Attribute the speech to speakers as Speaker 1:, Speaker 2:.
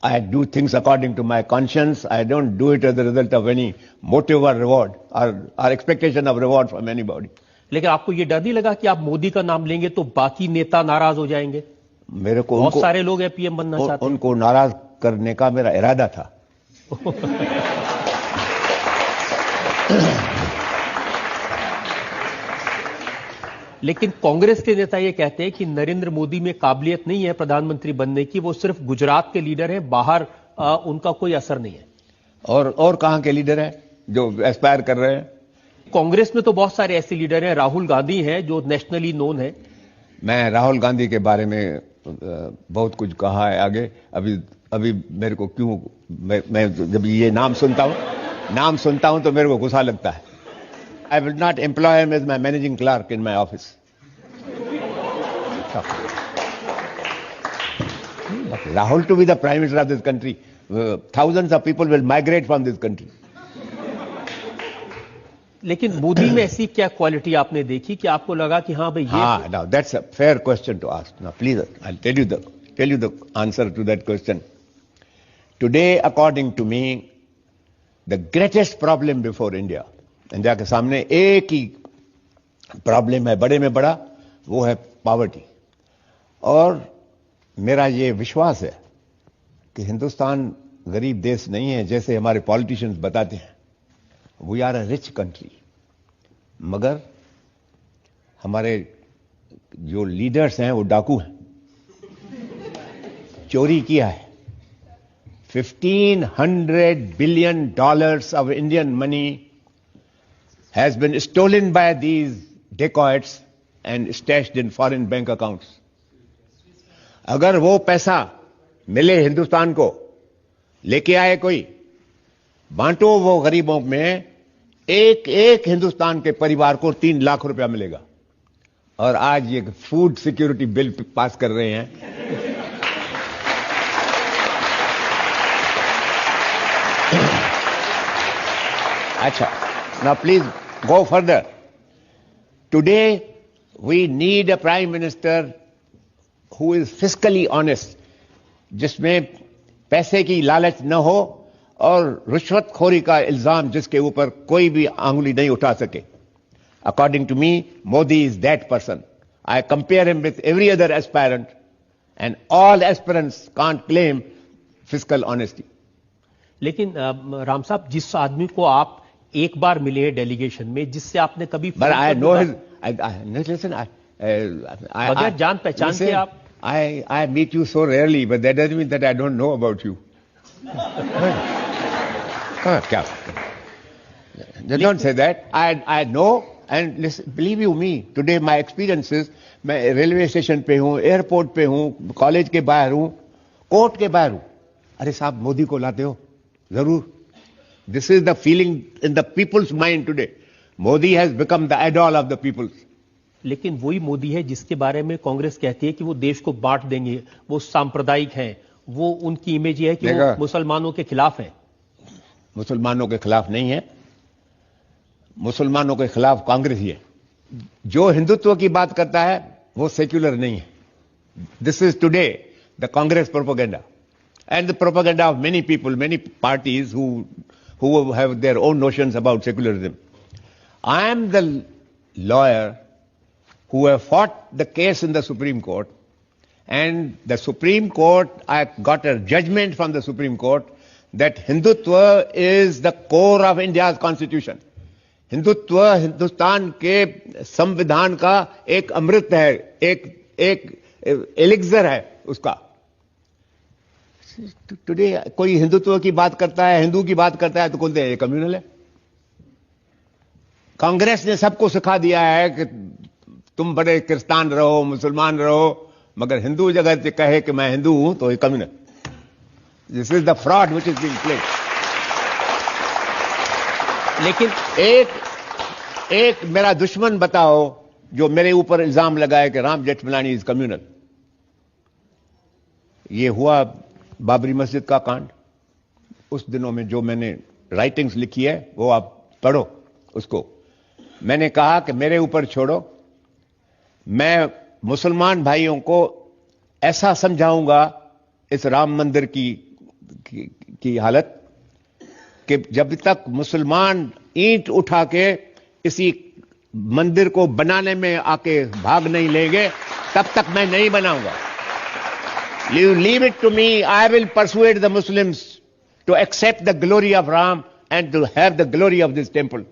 Speaker 1: I do things according to my conscience. I don't do it as a result of any motive or reward or expectation of reward from anybody.
Speaker 2: लेकिन आपको ये डर नहीं लगा कि आप मोदी का नाम लेंगे तो बाकी नेता नाराज हो जाएंगे?
Speaker 1: मेरे को
Speaker 2: बहुत सारे लोग हैं पीएम बनना चाहते हैं।
Speaker 1: उनको नाराज करने का मेरा इरादा था।
Speaker 2: लेकिन कांग्रेस के नेता ये कहते हैं कि नरेंद्र मोदी में काबिलियत नहीं है प्रधानमंत्री बनने की, वो सिर्फ गुजरात के लीडर हैं, बाहर उनका कोई असर नहीं है।
Speaker 1: और कहां के लीडर हैं जो एस्पायर कर रहे हैं?
Speaker 2: कांग्रेस में तो बहुत सारे ऐसे लीडर हैं, राहुल गांधी हैं जो नेशनली नोन है।
Speaker 1: मैं राहुल गांधी के बारे में बहुत कुछ कहा है आगे। अभी मेरे को क्यों, मैं जब ये नाम सुनता हूं तो मेरे को गुस्सा लगता है। I will not employ him as my managing clerk in my office. But Rahul to be the Prime Minister of this country, thousands of people will migrate from this country.
Speaker 2: लेकिन मोदी में ऐसी क्या क्वालिटी आपने देखी कि आपको लगा कि हाँ भाई ये?
Speaker 1: Now that's a fair question to ask. Now please, I'll tell you the answer to that question. Today, according to me, the greatest problem before India, India के सामने एक ही प्रॉब्लम है, बड़े में बड़ा, वो है पॉवर्टी। और मेरा ये विश्वास है कि हिंदुस्तान गरीब देश नहीं है जैसे हमारे पॉलिटिशियंस बताते हैं। We are a rich country, मगर हमारे जो लीडर्स हैं वो डाकू हैं। चोरी किया है। $1,500 billion of Indian money has been stolen by these dacoits and stashed in foreign bank accounts. अगर वो पैसा मिले हिंदुस्तान को, लेके आए कोई, बांटो वो गरीबों में, एक हिंदुस्तान के परिवार को 3 लाख रुपया मिलेगा। और आज ये फूड सिक्योरिटी बिल पास कर रहे हैं। अच्छा, now please go further. Today we need a prime minister who is fiscally honest, जिसमें पैसे की लालच न हो और रिश्वतखोरी का इल्जाम जिसके ऊपर कोई भी आंगुली नहीं उठा सके। According to me, Modi is that person. I compare him with every other aspirant, and all aspirants can't claim fiscal honesty.
Speaker 2: लेकिन राम साहब, जिस आदमी को आप एक बार मिले हैं डेलीगेशन में, जिससे आपने कभी
Speaker 1: But I know his. Listen,
Speaker 2: बगैर जान पहचान के आप,
Speaker 1: I meet you so rarely, but that doesn't mean that I don't know about you. Don't say that. I know, and listen, believe you me, today my experiences, मैं railway station पे हूँ, airport पे हूँ, college के बाहर हूँ, court के बाहर हूँ। अरे साहब, मोदी को लाते हो? जरूर। This is the feeling in the people's mind today. Modi has become the idol of the people.
Speaker 2: लेकिन वही मोदी है जिसके बारे में कांग्रेस कहती है कि वो देश को बांट देंगे, वो सांप्रदायिक हैं, वो उनकी इमेज है कि वो मुसलमानों के खिलाफ है।
Speaker 1: मुसलमानों के खिलाफ नहीं है, मुसलमानों के खिलाफ कांग्रेस ही है। जो हिंदुत्व की बात करता है वो सेक्युलर नहीं है। This is today the Congress propaganda and the propaganda of many people, many parties who have their own notions about secularism. I am the lawyer who have fought the case in the Supreme Court, and the Supreme Court, I got a judgment from the Supreme Court that Hindutva is the core of India's constitution. Hindutva Hindustan के संविधान का एक अमृत है, एक elixir है उसका। Today कोई हिंदुत्व की बात करता है, हिंदू की बात करता है तो बोलते हैं कम्युनल है। कांग्रेस ने सबको सिखा दिया है कि तुम बड़े क्रिस्तान रहो, मुसलमान रहो, मगर हिंदू जगह कहे कि मैं हिंदू हूं तो ये communal. This is the fraud which is being played. लेकिन एक मेरा दुश्मन बताओ जो मेरे ऊपर इल्जाम लगाए कि राम जेठमलानी इज कम्युनल। ये हुआ बाबरी मस्जिद का कांड। उस दिनों में जो मैंने राइटिंग्स लिखी है वो आप पढ़ो उसको। मैंने कहा कि मेरे ऊपर छोड़ो, मैं मुसलमान भाइयों को ऐसा समझाऊंगा इस राम मंदिर की की हालत कि जब तक मुसलमान ईंट उठा के इसी मंदिर को बनाने में आके भाग नहीं लेंगे, तब तक मैं नहीं बनाऊंगा। You leave it to me, I will persuade the Muslims to accept the glory of Ram and to have the glory of this temple.